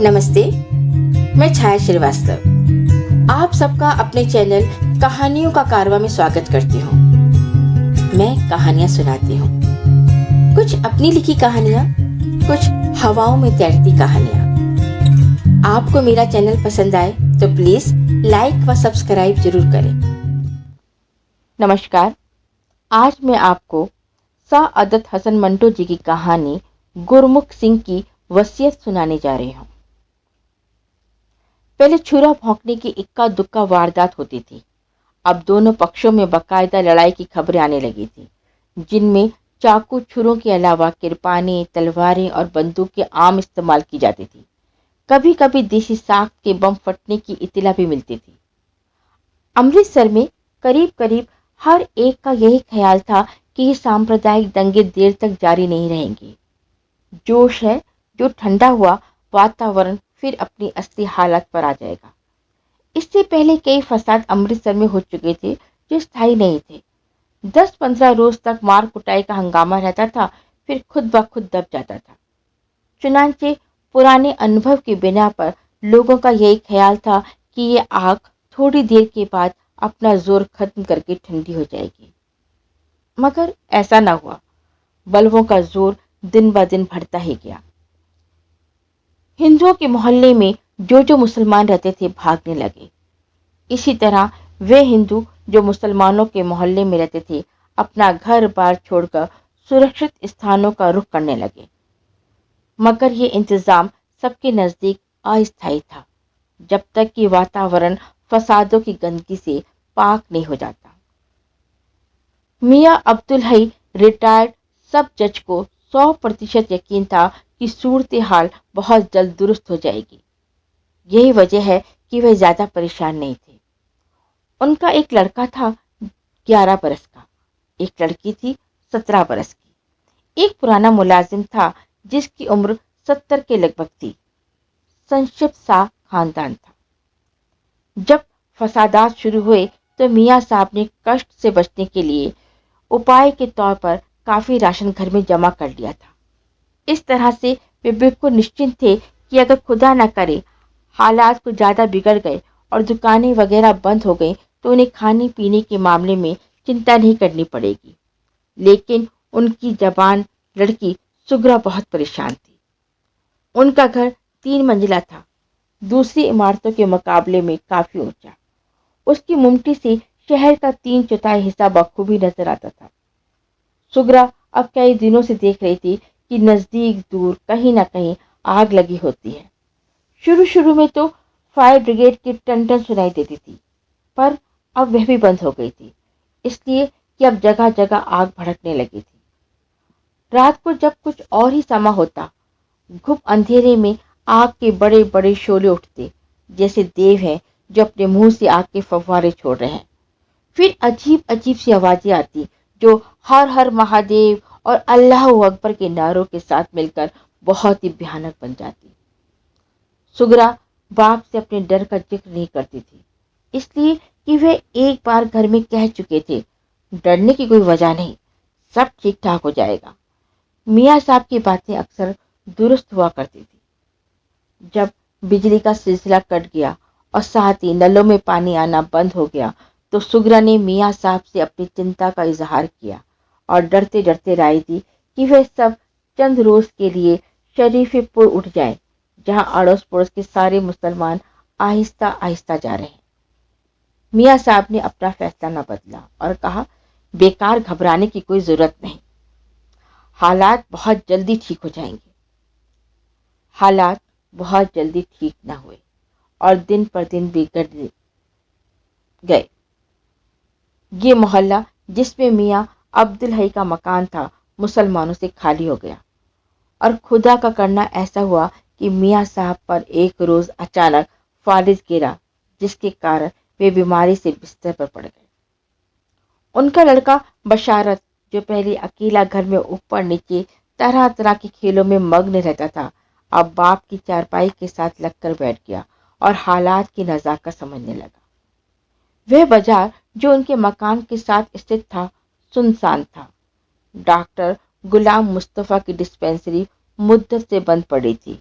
नमस्ते, मैं छाया श्रीवास्तव आप सबका अपने चैनल कहानियों का कारवां में स्वागत करती हूँ। मैं कहानियाँ सुनाती हूँ, कुछ अपनी लिखी कहानियाँ, कुछ हवाओं में तैरती कहानियाँ। आपको मेरा चैनल पसंद आए तो प्लीज लाइक व सब्सक्राइब जरूर करें। नमस्कार, आज मैं आपको सआदत हसन मंटो जी की कहानी गुरमुख सिंह की वसीयत सुनाने जा रही हूँ। पहले छुरा भौंकने की इक्का दुक्का वारदात होती थी। अब दोनों पक्षों में बाकायदा लड़ाई की खबरें आने लगी थी, जिनमें चाकू छुरों के अलावा किरपानें, तलवारें और बंदूकें आम इस्तेमाल की जाती थी। कभी कभी देसी साख के बम फटने की इत्तला भी मिलती थी। अमृतसर में करीब करीब हर एक का यही ख्याल था कि ये सांप्रदायिक दंगे देर तक जारी नहीं रहेंगे। जोश है जो ठंडा हुआ, वातावरण फिर अपनी असली हालत पर आ जाएगा। इससे पहले कई फसाद अमृतसर में हो चुके थे जो स्थायी नहीं थे। 10-15 रोज तक मार कुटाई का हंगामा रहता था, फिर खुद ब खुद दब जाता था। चुनांचे पुराने अनुभव की बिना पर लोगों का यही ख्याल था कि ये आग थोड़ी देर के बाद अपना जोर खत्म करके ठंडी हो जाएगी, मगर ऐसा ना हुआ। बल्बों का जोर दिन ब दिन बढ़ता ही गया। हिंदुओं के मोहल्ले में जो मुसलमान रहते थे भागने लगे। इसी तरह वे हिंदू जो मुसलमानों के मोहल्ले में रहते थे अपना घर बार छोड़कर सुरक्षित स्थानों का रुख करने लगे। मगर ये इंतजाम सबके नजदीक अस्थायी था, जब तक कि वातावरण फसादों की गंदगी से पाक नहीं हो जाता। मियां अब्दुल हई रिटायर्ड सब जज को 100% यकीन था कि सूरत हाल बहुत जल्द दुरुस्त हो जाएगी। यही वजह है कि वह ज्यादा परेशान नहीं थे। उनका एक लड़का था 11 बरस का, एक लड़की थी 17 बरस की। एक पुराना मुलाजिम था जिसकी उम्र 70 के लगभग थी। संक्षिप्त सा खानदान था। जब फसादात शुरू हुए तो मियां साहब ने कष्ट से बचने के लिए उपाय के तौर पर काफी राशन घर में जमा कर लिया था। इस तरह से वे बिल्कुल निश्चिंत थे कि अगर खुदा न करे हालात कुछ ज्यादा बिगड़ गए और दुकानें वगैरह बंद हो गई तो उन्हें खाने पीने के मामले में चिंता नहीं करनी पड़ेगी। लेकिन उनकी जवान लड़की सुगरा बहुत परेशान थी। उनका घर 3 मंजिला था, दूसरी इमारतों के मुकाबले में काफी ऊंचा। उसकी मुमटी से शहर का 3/4 हिस्सा बखूबी नजर आता था। सुगरा अब कई दिनों से देख रही थी कि नजदीक दूर कहीं ना कहीं आग लगी होती है। शुरू शुरू में तो फायर ब्रिगेड की टन सुनाई देती थी, पर अब वह भी बंद हो गई थी, इसलिए कि अब जगह जगह आग भड़कने लगी थी। रात को जब कुछ और ही समा होता, घुप अंधेरे में आग के बड़े बड़े शोले उठते, जैसे देव हैं जो अपने मुंह से आग के फव्वारे छोड़ रहे हैं। फिर अजीब अजीब सी आवाजें आती जो हर हर महादेव और अल्लाह अकबर के नारों के साथ मिलकर बहुत ही भयानक बन जाती। सुगरा बाप से अपने डर का जिक्र नहीं करती थी, इसलिए कि वे एक बार घर में कह चुके थे, डरने की कोई वजह नहीं, सब ठीक ठाक हो जाएगा। मियां साहब की बातें अक्सर दुरुस्त हुआ करती थी। जब बिजली का सिलसिला कट गया और साथ ही नलों में पानी आना बंद हो गया तो सुगरा ने मियां साहब से अपनी चिंता का इजहार किया और डरते डरते राय दी कि वह सब चंद रोज के लिए शरीफपुर उठ जाए, जहां अड़ोस पड़ोस के सारे मुसलमान आहिस्ता आहिस्ता जा रहे हैं। मियां साहब ने अपना फैसला न बदला और कहा, बेकार घबराने की कोई जरूरत नहीं, हालात बहुत जल्दी ठीक हो जाएंगे। हालात बहुत जल्दी ठीक न हुए और दिन पर दिन बिगड़ गए। ये मोहल्ला जिसमें मियां अब्दुल हई का मकान था मुसलमानों से खाली हो गया और खुदा का करना ऐसा हुआ कि मियां साहब पर एक रोज अचानक फालिज गिरा, जिसके कारण वे बीमारी से बिस्तर पर पड़ गए। उनका लड़का बशारत, जो पहले अकेला घर में ऊपर नीचे तरह तरह के खेलों में मग्न रहता था, अब बाप की चारपाई के साथ लगकर बैठ गया और हालात की नजाकत समझने लगा। वह बाजार जो उनके मकान के साथ स्थित था सुनसान था। डॉक्टर गुलाम मुस्तफा की डिस्पेंसरी मुद्दत से बंद पड़ी थी।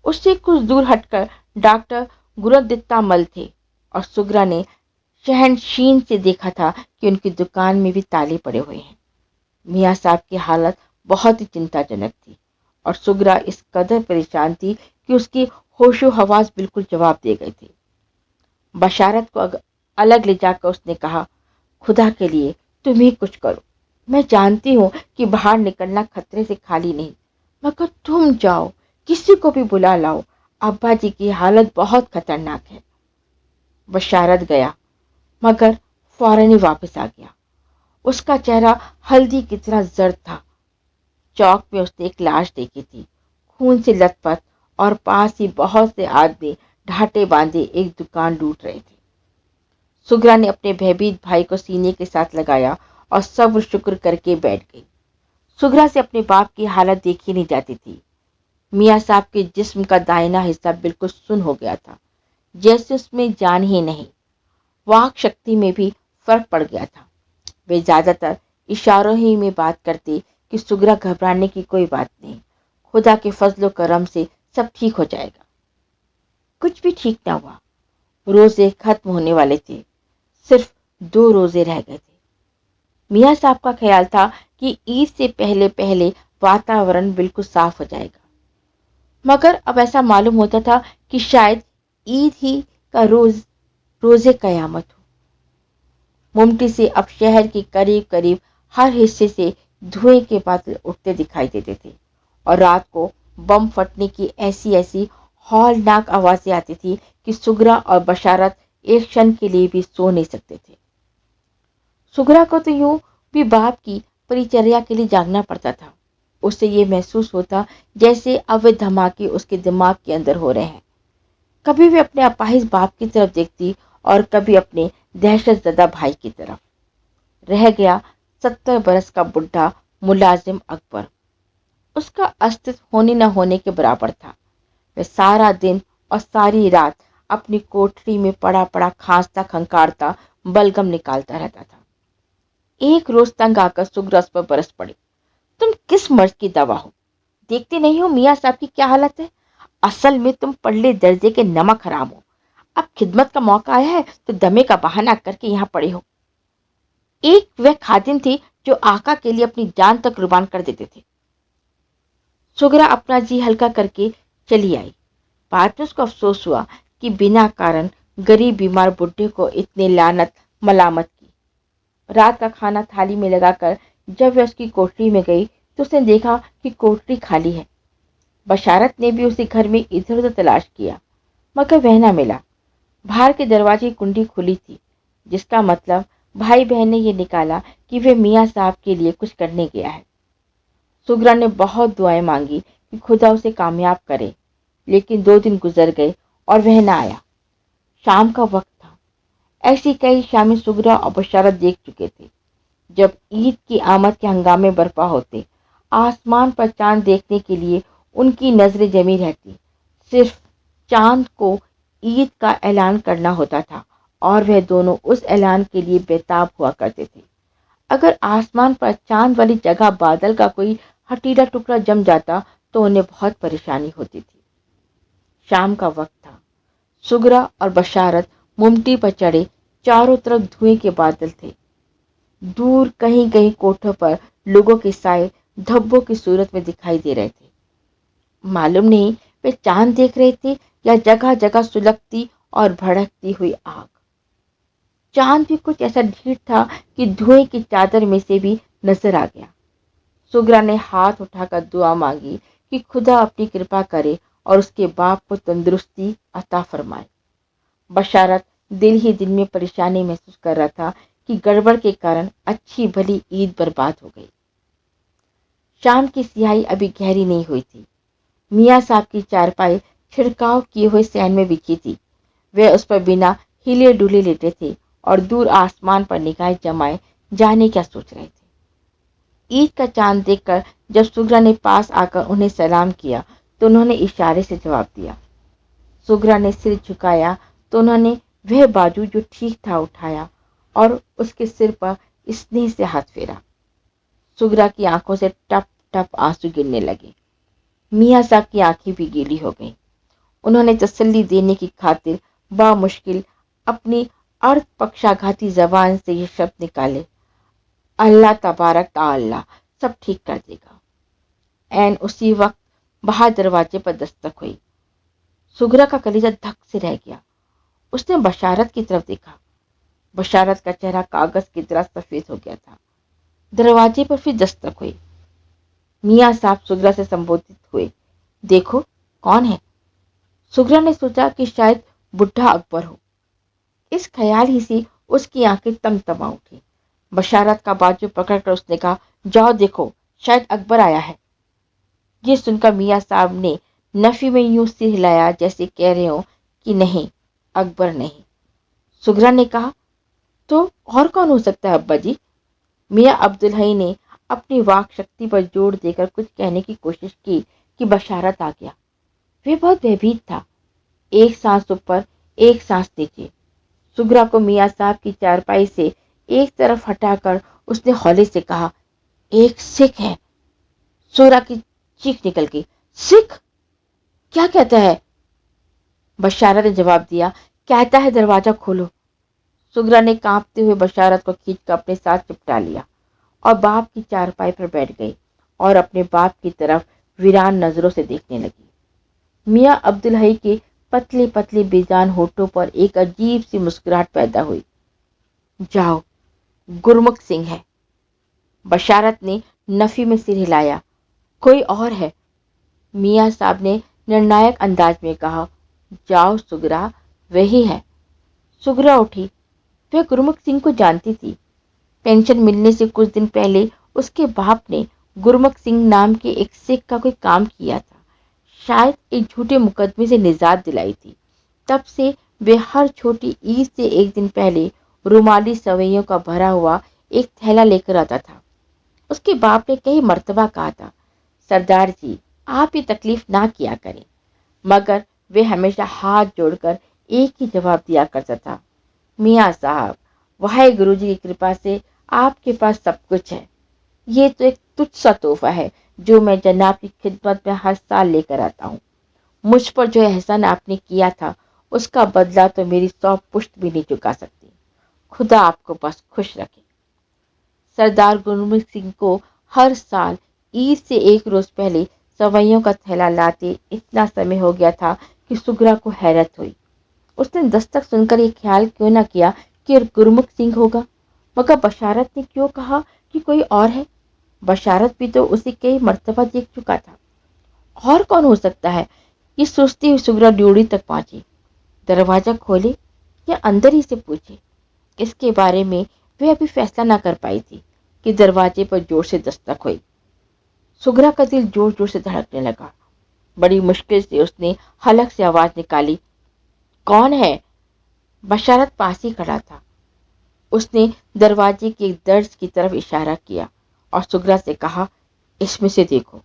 उससे कुछ दूर हटकर डॉक्टर गुरुदित्ता मल थे और सुग्रा ने शहनशीन से देखा था कि उनकी दुकान में भी ताले पड़े हुए हैं। मियाँ साहब की हालत बहुत ही चिंताजनक थी और सुग्रा इस कदर परेशान थी कि उसकी होशो हवास बिल्कुल जवाब दे गए थे। बशारत को अलग ले जाकर उसने कहा, खुदा के लिए तुम ही कुछ करो। मैं जानती हूँ कि बाहर निकलना खतरे से खाली नहीं, मगर तुम जाओ, किसी को भी बुला लाओ, अब्बा जी की हालत बहुत खतरनाक है। बशारत गया मगर फौरन ही वापस आ गया। उसका चेहरा हल्दी की तरह जर्द था। चौक में उसने एक लाश देखी थी, खून से लथपथ, और पास ही बहुत से आदमी ढाटे बांधे एक दुकान लूट रहे थे। सुग्रा ने अपने भयभीत भाई को सीने के साथ लगाया और सब्र शुक्र करके बैठ गई। सुग्रा से अपने बाप की हालत देखी नहीं जाती थी। मियाँ साहब के जिस्म का दाहिना हिस्सा बिल्कुल सुन्न हो गया था, जैसे उसमें जान ही नहीं। वाक शक्ति में भी फर्क पड़ गया था। वे ज्यादातर इशारों ही में बात करते कि सुग्रा घबराने की कोई बात नहीं, खुदा के फजलो करम से सब ठीक हो जाएगा। कुछ भी ठीक ना हुआ। रोजे खत्म होने वाले थे, सिर्फ 2 रोजे रह गए थे। मियाँ साहब का ख्याल था कि ईद से पहले पहले वातावरण बिल्कुल साफ हो जाएगा, मगर अब ऐसा मालूम होता था कि शायद ईद ही का रोजे कयामत हो। मुमटी से अब शहर के करीब करीब हर हिस्से से धुएं के बादल उठते दिखाई देते थे और रात को बम फटने की ऐसी ऐसी हौलनाक आवाजें आती थी कि सुग्रा और बशारत एक क्षण के लिए भी सो नहीं सकते थे। सुग्रा को तो यूं भी बाप की परिचर्या के लिए जागना पड़ता था। उससे ये महसूस होता जैसे अब वे धमाके उसके दिमाग के अंदर हो रहे हैं। कभी वे अपने अपाहिज बाप की तरफ देखती और कभी अपने दहशत ज़दा भाई की तरफ। रह गया 70 बरस का बुढ़ा मुलाजिम अकबर। उसका अस्तित्व होने न होने के बराबर था। वह सारा दिन और सारी रात अपनी कोठरी में पड़ा पड़ा खांसता खंकारता बलगम निकालता रहता था। एक रोज तंग आकर सुग्रा उस पर बरस पड़ी। तुम किस मर्ज की दवा हो? देखते नहीं हो मियाँ साहब की क्या हालत है? असल में तुम पढ़ले दर्जे के नमक हराम हो। अब खिदमत का मौका आया है तो दमे का बहाना करके यहाँ पड़े हो। एक वह खादिम थी जो आका के लिए अपनी जान तक कुर्बान कर देते थे। सुग्रा अपना जी हल्का करके चली आई। बाद में उसको अफसोस हुआ कि बिना कारण गरीब बीमार बुढ़े को इतने लानत मलामत की। रात का खाना थाली में लगाकर जब वह उसकी कोठरी में गई तो उसने देखा कि कोठरी खाली है। बशारत ने भी उसी घर में इधर उधर तलाश किया, मगर वह न मिला। बाहर के दरवाजे की कुंडी खुली थी, जिसका मतलब भाई बहन ने यह निकाला कि वे मियाँ साहब के लिए कुछ करने गया है। सुग्रा ने बहुत दुआएं मांगी कि खुदा उसे कामयाब करे, लेकिन 2 दिन गुजर गए और वह न आया। शाम का वक्त था। ऐसी कई शामें सुग्रा और बशारत देख चुके थे। जब ईद की आमद के हंगामे बर्पा होते, आसमान पर चांद देखने के लिए उनकी नजरें जमी रहती। सिर्फ चांद को ईद का ऐलान करना होता था और वह दोनों उस ऐलान के लिए बेताब हुआ करते थे। अगर आसमान पर चांद वाली जगह बादल का कोई हटीला टुकड़ा जम जाता तो उन्हें बहुत परेशानी होती थी। शाम का वक्त था। सुग्रा और बशारत मुमटी पर चढ़े। चारों तरफ धुएं के बादल थे। दूर कहीं कहीं कोठों पर लोगों के साए धब्बों की सूरत में दिखाई दे रहे थे। मालूम नहीं वे चांद देख रहे थे या जगह जगह सुलगती और भड़कती हुई आग। चांद भी कुछ ऐसा ढीठ था कि धुएं की चादर में से भी नजर आ गया। सुग्रा ने हाथ उठाकर दुआ मांगी कि खुदा अपनी कृपा करे और उसके बाप को तंदुरुस्ती अता फरमाए। बशारत दिल ही दिल में परेशानी महसूस कर रहा था कि गड़बड़ के कारण अच्छी भली ईद बर्बाद हो गई। शाम की सियाही अभी गहरी नहीं हुई थी। मियाँ साहब की चारपाई छिड़काव किए हुए सैन में बिछी थी। वे उस पर बिना हिले डुले लेटे थे और दूर आसमान पर निगाहें जमाए जाने क्या सोच रहे थे। ईद का चांद देखकर जब सुग्रा ने पास आकर उन्हें सलाम किया तो उन्होंने इशारे से जवाब दिया। सुग्रा ने सिर झुकाया तो उन्होंने वह बाजू जो ठीक था उठाया और उसके सिर पर स्नेह से हाथ फेरा। सुग्रा की आंखों से टप टप आंसू गिरने लगे। میاں صاحب کی آنکھیں بھی گیلی ہو گئیں۔ انہوں نے تسلی دینے کی خاطر بامشکل اپنی ارد پکشاگھاتی زبان سے یہ شبد نکالے، اللہ تبارک تعالی سب ٹھیک کر دے گا۔ عین اسی وقت باہر دروازے پر دستک ہوئی۔ سگرا کا کلیجہ دھک سے رہ گیا۔ اس نے بشارت کی طرف دیکھا۔ بشارت کا چہرہ کاغذ کی طرح سفید ہو گیا تھا۔ دروازے پر پھر دستک ہوئی۔ میاں صاحب سگرا سے سمبودھت ہوئے، دیکھو کون ہے؟ سگرا نے سوچا کہ شاید بڈھا اکبر ہو۔ اس خیال ہی سے اس کی آنکھیں تم تما اٹھی۔ بشارت کا بازو پکڑ کر اس نے کہا، جاؤ دیکھو شاید اکبر آیا ہے۔ یہ سن کر میاں صاحب نے نفی میں یوں سر ہلایا جیسے کہہ رہے ہوں کہ نہیں، اکبر نہیں۔ سگرا نے کہا، تو اور کون ہو سکتا ہے ابا جی؟ میاں عبدالحی نے اپنی واک شکتی پر زور دے کر کچھ کہنے کی کوشش کی کہ بشارت آ گیا۔ وہ بہت بہبھیت تھا، ایک سانس اوپر ایک سانس نیچے۔ سگرا کو میاں صاحب کی چارپائی سے ایک طرف ہٹا کر اس نے ہولے سے کہا، ایک سکھ ہے۔ سگرا کی چیخ نکل گئی، سکھ؟ کیا کہتا ہے؟ بشارت نے جواب دیا، کہتا ہے دروازہ کھولو۔ سگرا نے کانپتے ہوئے بشارت کو کھینچ کر اپنے ساتھ چپٹا لیا اور باپ کی چارپائی پر بیٹھ گئی اور اپنے باپ کی طرف ویران نظروں سے دیکھنے لگی۔ میاں عبدالحی کے پتلے پتلے بیجان ہونٹوں پر ایک عجیب سی مسکراہٹ پیدا ہوئی۔ جاؤ، گرمکھ سنگھ ہے۔ بشارت نے نفی میں سر ہلایا، کوئی اور ہے؟ میاں صاحب نے نرنائک انداز میں کہا، جاؤ سگرا، وہی ہے۔ سگرا اٹھی۔ وہ گرمکھ سنگھ کو جانتی تھی۔ پینشن ملنے سے کچھ دن پہلے اس کے باپ نے گرمکھ سنگھ نام کے ایک سکھ کا کوئی کام کیا تھا، شاید ایک جھوٹے مقدمے سے نجات دلائی تھی۔ تب سے وہ ہر چھوٹی عید سے ایک دن پہلے رومالی سوئیوں کا بھرا ہوا ایک تھیلا لے کر آتا تھا۔ اس کے باپ نے کئی مرتبہ کہا تھا، سردار جی آپ یہ تکلیف نہ کیا کریں، مگر وہ ہمیشہ ہاتھ جوڑ کر ایک ہی جواب دیا کرتا تھا، میاں صاحب واحے گرو جی کی کرپا سے آپ کے پاس سب کچھ ہے۔ یہ تو ایک تجھ سا تحفہ ہے جو میں جناب کی خدمت میں ہر سال لے کر آتا ہوں۔ مجھ پر جو احسان آپ نے کیا تھا اس کا بدلہ تو میری 100 پشت بھی نہیں چکا سکتی۔ خدا آپ کو بس خوش رکھے۔ سردار گرمکھ سنگھ کو ہر سال عید سے ایک روز پہلے سوئیوں کا تھیلا لاتے اتنا سمے ہو گیا تھا کہ سگرا کو حیرت ہوئی۔ اس نے دستک سن کر یہ خیال کیوں نہ کیا کہ گرمکھ سنگھ ہوگا، مگر بشارت نے کیوں کہا کہ کوئی اور ہے؟ بشارت بھی تو اسے کئی مرتبہ دیکھ چکا تھا۔ اور کون ہو سکتا ہے؟ یہ سوچتی ہوئی سگرا ڈیوڑی تک پہنچی۔ دروازہ کھولے یا اندر ہی سے پوچھے، اس کے بارے میں وہ ابھی فیصلہ نہ کر پائی تھی کہ دروازے پر زور سے دستک ہوئی۔ سگرا کا دل زور زور سے دھڑکنے لگا۔ بڑی مشکل سے اس نے حلق سے آواز نکالی، کون ہے؟ بشارت پاس ہی کھڑا تھا۔ اس نے دروازے کے درز کی طرف اشارہ کیا اور سگرا سے کہا، اس میں سے دیکھو۔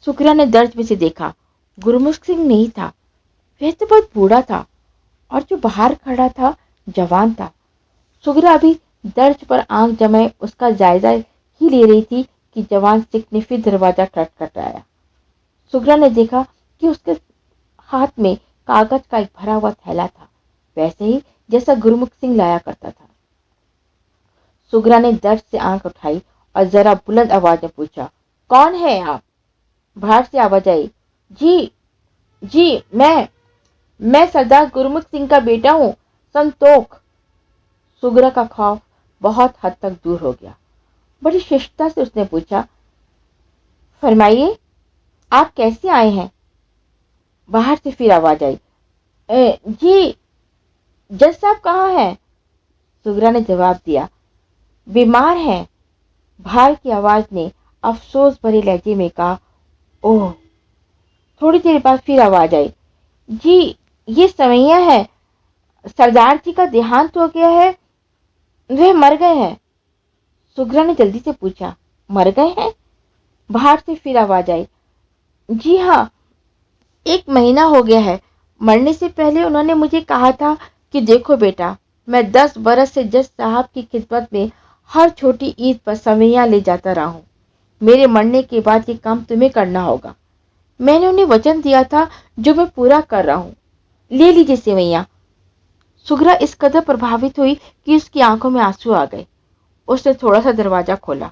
سگرا نے درز میں سے دیکھا، گرمکھ سنگھ نہیں تھا۔ وہ تو بہت بوڑھا تھا اور جو باہر کھڑا تھا جوان تھا۔ سگرا ابھی درز پر آنکھ جمائے اس کا جائزہ ہی لے رہی تھی کہ جوان سکھ نے پھر دروازہ کھٹکھٹایا۔ سگرا نے دیکھا کہ اس کے ہاتھ میں کاغذ کا ایک بھرا ہوا تھیلا تھا، ویسے ہی جیسا گرمکھ سنگھ لایا کرتا تھا۔ سگرا نے درد سے آنکھ اٹھائی اور ذرا بلند آواز میں پوچھا، کون ہے آپ؟ باہر سے آواز آئی، جی میں سردار گرمکھ سنگھ کا بیٹا ہوں، سنتوکھ۔ سگرا کا خوف بہت حد تک دور ہو گیا۔ بڑی ششتا سے اس نے پوچھا، فرمائیے آپ کیسے آئے ہیں؟ باہر سے پھر آواز آئی، جی جج صاحب کہاں ہیں؟ سگرا نے جواب دیا، بیمار ہیں۔ باہر کی آواز نے افسوس بھرے لہجے میں کہا، اوہ۔ تھوڑی دیر بعد پھر آواز آئی، جی یہ سوئیاں ہیں، سردار جی کا دیہانت ہو گیا ہے، وہ مر گئے ہیں۔ سگرا نے جلدی سے پوچھا، مر گئے ہیں؟ باہر سے پھر آواز آئی، جی ہاں 1 مہینہ ہو گیا ہے۔ مرنے سے پہلے انہوں نے مجھے کہا تھا کہ دیکھو بیٹا، میں 10 برس سے جج صاحب کی خدمت میں ہر چھوٹی عید پر سوئیاں لے جاتا رہا ہوں۔ میرے مرنے کے بعد یہ کام تمہیں کرنا ہوگا۔ मैंने उन्हें वचन दिया था जो मैं पूरा कर रहा हूँ। ले लीजिए सेवैया। सुगरा इस कदर प्रभावित हुई कि उसकी आंखों में आंसू आ गए। उसने थोड़ा सा दरवाजा खोला।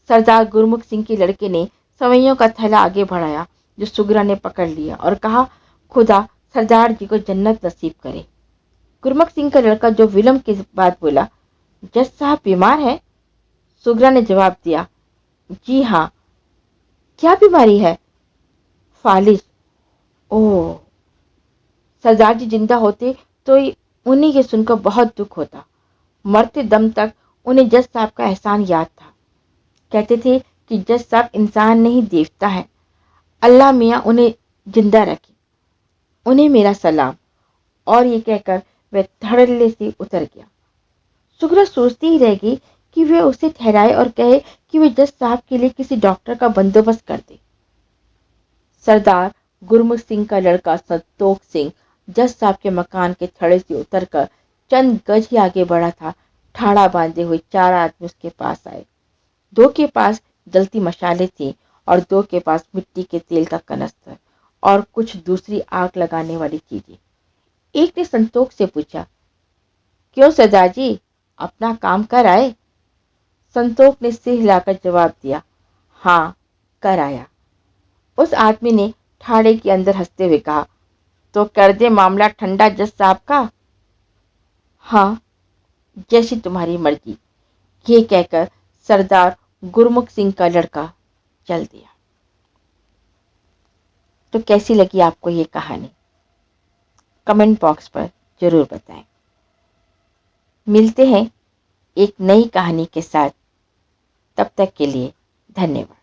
सरदार गुरमुख सिंह के लड़के ने सवैयों का थैला आगे बढ़ाया जो सुगरा ने पकड़ लिया और कहा, खुदा सरदार जी को जन्नत नसीब करे। गुरमुख सिंह का लड़का जो विलम्ब के बाद बोला, जज साहब बीमार है? सुगरा ने जवाब दिया, जी हाँ। क्या बीमारी है? फालिज। ओह। सरदार जी जिंदा होते तो उन्हीं के सुनकर बहुत दुख होता। मरते दम तक उन्हें जज साहब का एहसान याद था। कहते थे कि जज साहब इंसान नहीं देवता है। अल्लाह मियाँ उन्हें जिंदा रखे। उन्हें मेरा सलाम। और ये कहकर वह धड़ल्ले से उतर गया। सुगरा सोचती ही रह गई कि वे उसे ठहराए और कहे कि वे जज साहब के लिए किसी डॉक्टर का बंदोबस्त कर दे। सरदार गुरमुख सिंह का लड़का संतोख सिंह जज साहब के मकान के थड़े से उतरकर चंद गज ही आगे बढ़ा था। ठाड़ा बांधे हुए 4 आदमी उसके पास आए। 2 के पास जलती मशाले थी और 2 के पास मिट्टी के तेल का कनस्तर और कुछ दूसरी आग लगाने वाली चीजें। एक ने संतोख से पूछा, क्यों सरदार जी, अपना काम कर आए? संतोख ने सिर हिलाकर जवाब दिया, हाँ कर आया। उस आदमी ने ठाड़े के अंदर हंसते हुए कहा, तो कर दे मामला ठंडा जज साहब का। हाँ, जैसी तुम्हारी मर्जी। ये कहकर सरदार गुरमुख सिंह का लड़का चल दिया। तो कैसी लगी आपको ये कहानी? कमेंट बॉक्स पर जरूर बताएं। मिलते हैं एक नई कहानी के साथ। तब तक के लिए धन्यवाद।